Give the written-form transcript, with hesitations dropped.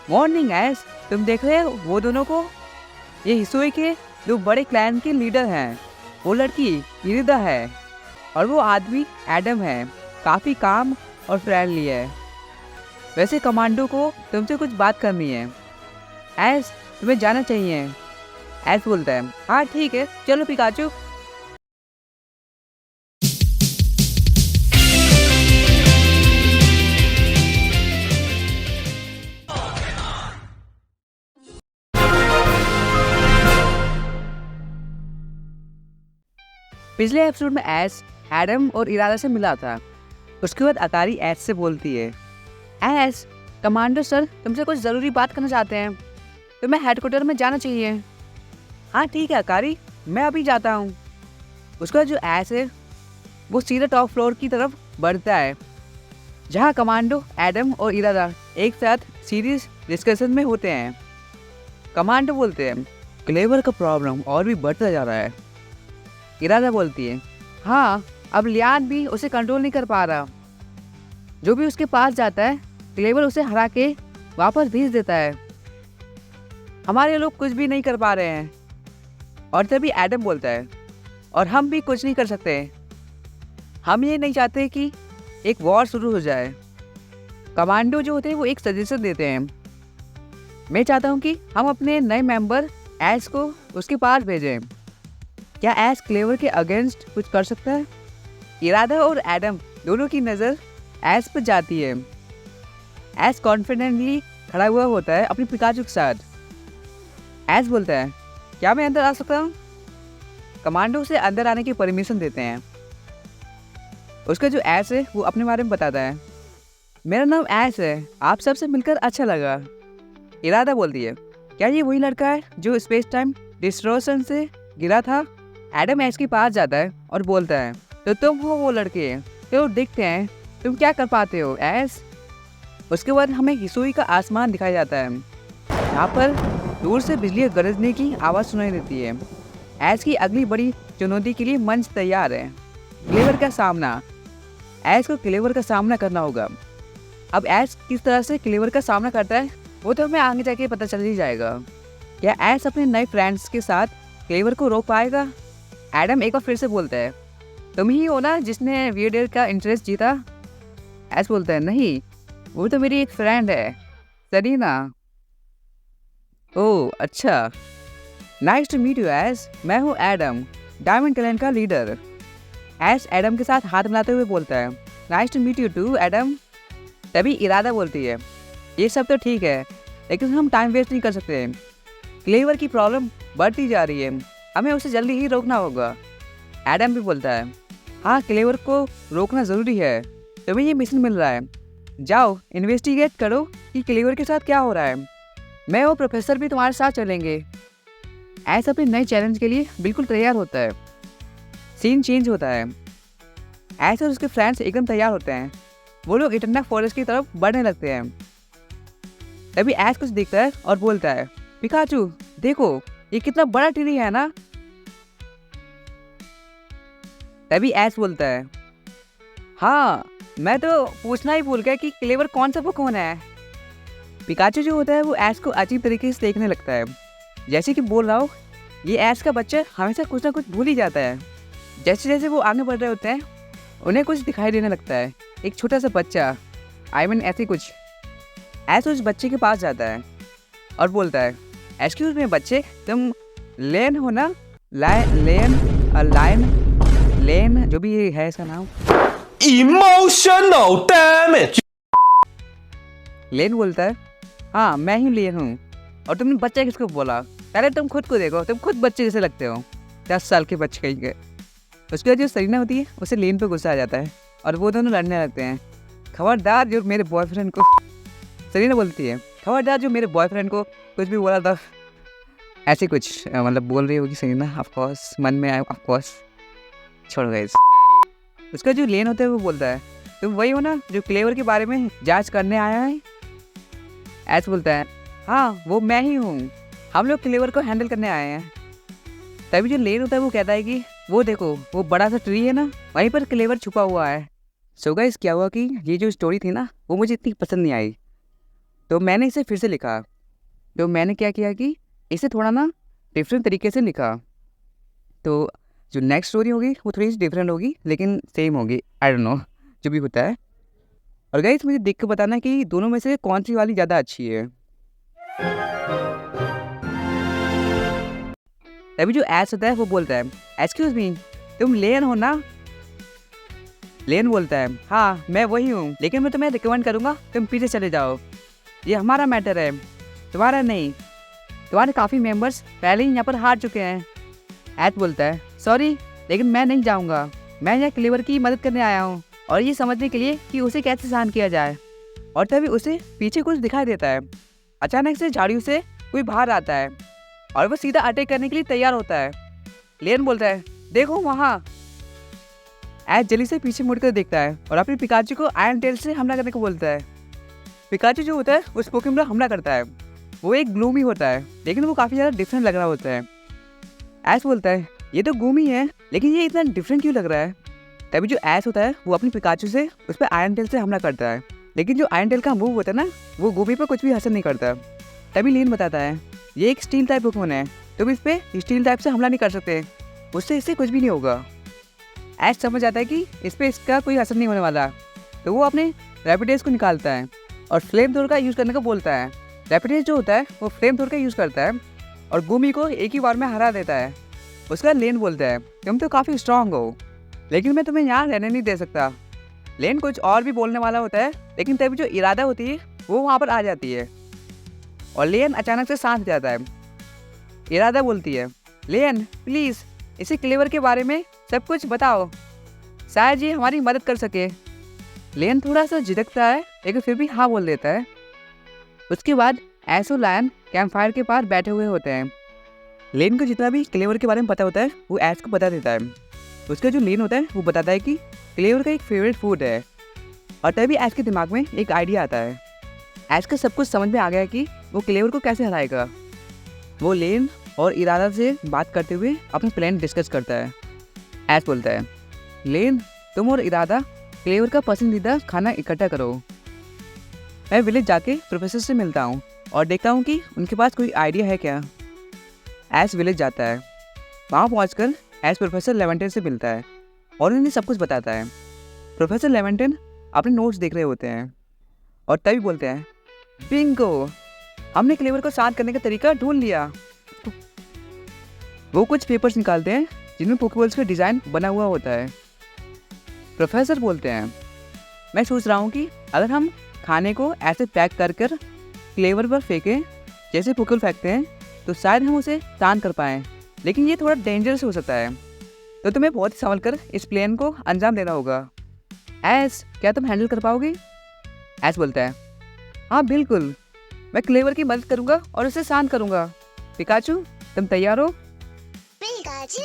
Morning ऐस, तुम देख रहे हो वो दोनों को? ये हिसुई के दो बड़े क्लैन के लीडर हैं। वो लड़की इरिदा है और वो आदमी एडम है। काफ़ी काम और फ्रेंडली है। वैसे कमांडो को तुमसे कुछ बात करनी है। ऐस, तुम्हें जाना चाहिए। ऐस बोलता है, हाँ ठीक है, चलो पिकाचू। पिछले एपिसोड में ऐस एडम और इरादा से मिला था। उसके बाद अकारी ऐस से बोलती है, ऐस, कमांडो सर तुमसे कुछ ज़रूरी बात करना चाहते हैं। तुम्हें हेडक्वार्टर में जाना चाहिए। हाँ ठीक है अकारी, मैं अभी जाता हूँ। उसका जो ऐस है वो सीधा टॉप फ्लोर की तरफ बढ़ता है, जहाँ कमांडो, एडम और इरादा एक साथ सीरियस डिस्कशन में होते हैं। कमांडो बोलते हैं, क्लेवर का प्रॉब्लम और भी बढ़ता जा रहा है। इरादा बोलती है, हाँ अब लियान भी उसे कंट्रोल नहीं कर पा रहा। जो भी उसके पास जाता है क्लेवर उसे हरा के वापस भेज देता है। हमारे लोग कुछ भी नहीं कर पा रहे हैं। और तभी एडम बोलता है, और हम भी कुछ नहीं कर सकते। हम ये नहीं चाहते कि एक वॉर शुरू हो जाए। कमांडो जो होते हैं वो एक सजेशन देते हैं। मैं चाहता हूँ कि हम अपने नए मेंबर ऐश को उसके पास भेजें। क्या ऐश क्लेवर के अगेंस्ट कुछ कर सकता है? इरादा और एडम दोनों की नज़र ऐश पर जाती है। ऐश कॉन्फिडेंटली खड़ा हुआ होता है अपनी पिकाचू के साथ। ऐश बोलता है, क्या मैं अंदर आ सकता हूँ? कमांडो उसे अंदर आने की परमिशन देते हैं। उसका जो ऐश है वो अपने बारे में बताता है, मेरा नाम ऐश है, आप सबसे मिलकर अच्छा लगा। इरादा बोलती है, क्या ये वही लड़का है जो स्पेस टाइम डिस्ट्रॉशन से गिरा था? एडम ऐश के पास जाता है और बोलता है, तो तुम हो वो लड़के, तो देखते हैं तुम क्या कर पाते हो ऐश। उसके बाद हमें हिसुई का आसमान दिखाया जाता है, यहाँ पर दूर से बिजली गरजने की आवाज़ सुनाई देती है। ऐश की अगली बड़ी चुनौती के लिए मंच तैयार है, क्लेवर का सामना। ऐश को क्लेवर का सामना करना होगा। अब ऐश किस तरह से क्लेवर का सामना करता है वो तो हमें आगे जाके पता चल ही जाएगा। क्या ऐश अपने नए फ्रेंड्स के साथ क्लेवर को रोक पाएगा? एडम एक बार फिर से बोलता है, तुम ही हो ना जिसने वीडियो का इंटरेस्ट जीता? ऐश बोलता है, नहीं, वो तो मेरी एक फ्रेंड है, सरीना। ओह अच्छा, nice to meet you Ash. मैं हूँ एडम, डायमंड क्लैन का लीडर। ऐश एडम के साथ हाथ मिलाते हुए बोलता है, nice to meet you too Adam. तभी इरादा बोलती है, ये सब तो ठीक है, लेकिन हम टाइम वेस्ट नहीं कर सकते। क्लेवर की प्रॉब्लम बढ़ती जा रही है, हमें उसे जल्दी ही रोकना होगा। एडम भी बोलता है, हाँ क्लेवर को रोकना ज़रूरी है, तुम्हें ये मिशन मिल रहा है, जाओ इन्वेस्टिगेट करो कि क्लेवर के साथ क्या हो रहा है। मैं और प्रोफेसर भी तुम्हारे साथ चलेंगे। ऐसा अपने नए चैलेंज के लिए बिल्कुल तैयार होता है। सीन चेंज होता है। ऐसा और उसके फ्रेंड्स एकदम तैयार होते हैं। वो लोग इटरनल फॉरेस्ट की तरफ बढ़ने लगते हैं। तभी ऐश कुछ दिखता है और बोलता है, पिकाचू देखो, ये कितना बड़ा ट्री है ना। तभी ऐश बोलता है, हाँ मैं तो पूछना ही भूल गया कि क्लेवर कौन सा पोकेमॉन है। पिकाचू जो होता है वो ऐश को अजीब तरीके से देखने लगता है, जैसे कि बोल रहा हो ये ऐश का बच्चा हमेशा कुछ ना कुछ भूल ही जाता है। जैसे जैसे वो आगे बढ़ रहे होते हैं उन्हें कुछ दिखाई देने लगता है, एक छोटा सा बच्चा, ऐसे कुछ। ऐश उस बच्चे के पास जाता है और बोलता है, एक्सक्यूज मी बच्चे, तुम लेन हो ना? लेन जो भी है इसका नाम। Emotional damage. लेन बोलता है, हाँ मैं ही लेन हूँ। और तुमने बच्चा किसको बोला? पहले तुम खुद को देखो, तुम खुद बच्चे जैसे लगते हो, 10 साल के बच्चे कहीं के। उसके बाद जो सरीना होती है उसे लेन पे गुस्सा आ जाता है और वो दोनों लड़ने लगते हैं। खबरदार जो मेरे बॉयफ्रेंड को, सरीना बोलती है, खबरदार जो मेरे बॉयफ्रेंड को कुछ भी बोला था, ऐसे कुछ मतलब बोल रही होगी सरीना, ऑफकोर्स मन में आया, ऑफकोर्स छोड़ गए। उसका जो लेन होता है वो बोलता है, तुम वही हो ना जो क्लेवर के बारे में जांच करने आया है? ऐसे बोलता है, हाँ वो मैं ही हूँ, हम लोग क्लेवर को हैंडल करने आए हैं। तभी जो लेन होता है वो कहता है कि वो देखो वो बड़ा सा ट्री है ना, वहीं पर क्लेवर छुपा हुआ है। सो गाइस क्या हुआ कि ये जो स्टोरी थी ना वो मुझे इतनी पसंद नहीं आई। तो मैंने इसे फिर से लिखा। तो मैंने क्या किया कि इसे थोड़ा ना डिफरेंट तरीके से लिखा। तो जो नेक्स्ट स्टोरी होगी वो थोड़ी सी डिफरेंट होगी लेकिन सेम होगी, आई डोंट नो, जो भी होता है। और गाइस मुझे देख के बताना कि दोनों में से कौन सी वाली ज़्यादा अच्छी है। तभी जो एस होता है वो बोलता है, एक्सक्यूज मी, तुम लेन हो ना? लेन बोलता है, हाँ मैं वही हूँ, लेकिन मैं तुम्हें रिकमेंड करूँगा तुम पीछे चले जाओ, ये हमारा मैटर है, तुम्हारा नहीं। तुम्हारे काफ़ी मेंबर्स पहले ही यहाँ पर हार चुके हैं। एस बोलता है, सॉरी लेकिन मैं नहीं जाऊँगा, मैं यहाँ क्लेवर की मदद करने आया हूँ और ये समझने के लिए कि उसे कैसे शांत किया जाए। और तभी उसे पीछे कुछ दिखाई देता है। अचानक से झाड़ियों से कोई बाहर आता है और वो सीधा अटैक करने के लिए तैयार होता है। लेन बोलता है, देखो वहाँ। एस जल्दी से पीछे मुड़कर देखता है और अपने पिकाचू को आयरन टेल से हमला करने को बोलता है। पिकाचू जो होता है उस पोकेमॉन पर हमला करता है। वो एक ग्लूमी होता है लेकिन वो काफ़ी ज़्यादा डिफरेंट लग रहा होता है। एस बोलता है, ये तो ग्लूमी है लेकिन ये इतना डिफरेंट क्यों लग रहा है? तभी जो एस होता है वो अपनी पिकाचू से उस पर आयरन टेल से हमला करता है, लेकिन जो आयरन टेल का मूव होता है ना वो ग्लूमी पर कुछ भी असर नहीं करता। तभी लेन बताता है, ये एक स्टील टाइप पोकेमॉन है, तुम इस पे स्टील टाइप से हमला नहीं कर सकते, उससे इससे कुछ भी नहीं होगा। एस समझ आता है कि इस पे इसका कोई असर नहीं होने वाला, तो वो अपने रैपिडेस को निकालता है और फ्लेम थ्रोर का यूज़ करने को बोलता है। रैपिडेस जो होता है वो फ्लेम थ्रोर का यूज़ करता है और गुमी को एक ही बार में हरा देता है। उसका लेन बोलता है, तुम तो काफ़ी स्ट्रांग हो, लेकिन मैं तुम्हें यहाँ रहने नहीं दे सकता। लेन कुछ और भी बोलने वाला होता है, लेकिन तभी जो इरादा होती है वो वहाँ पर आ जाती है और लेन अचानक से शांत हो जाता है। इरादा बोलती है, लेन प्लीज़ इसे क्लेवर के बारे में सब कुछ बताओ, शायद ये हमारी मदद कर सके। लेन थोड़ा सा झिझकता है लेकिन फिर भी हाँ बोल देता है। उसके बाद एस और लायन कैंप फायर के पास बैठे हुए होते हैं। लेन को जितना भी क्लेवर के बारे में पता होता है वो एस को बता देता है। उसका जो लेन होता है वो बताता है कि क्लेवर का एक फेवरेट फूड है। और तभी एस के दिमाग में एक आइडिया आता है। एस का सब कुछ समझ में आ गया कि वो क्लेवर को कैसे हराएगा। वो लेन और इरादा से बात करते हुए अपना प्लान डिस्कस करता है। एस बोलता है, लेन तुम और इरादा क्लेवर का पसंदीदा खाना इकट्ठा करो, मैं विलेज जाके प्रोफेसर से मिलता हूँ और देखता हूँ कि उनके पास कोई आइडिया है क्या। एस विलेज जाता है। वहाँ पहुँचकर एस प्रोफेसर लेवेंटन से मिलता है और उन्हें सब कुछ बताता है। प्रोफेसर लेवेंटन अपने नोट्स देख रहे होते हैं और तभी बोलते हैं, बिंगो, हमने क्लेवर को शांत करने का तरीका ढूंढ लिया। वो कुछ पेपर्स निकालते हैं जिनमें पोकेबॉल्स का डिज़ाइन बना हुआ होता है। प्रोफेसर बोलते हैं, मैं सोच रहा हूँ कि अगर हम खाने को ऐसे पैक कर कर क्लेवर पर फेंकें जैसे पोकेबॉल फेंकते हैं तो शायद हम उसे शांत कर पाएँ, लेकिन ये थोड़ा डेंजरस हो सकता है, तो तुम्हें बहुत ही संभल कर इस प्लान को अंजाम देना होगा। एस, क्या तुम हैंडल कर पाओगे? एस बोलता है, हाँ बिल्कुल, मैं क्लेवर की मदद करूँगा और उसे शांत करूँगा। पिकाचू, तुम तैयार हो? पिकाचू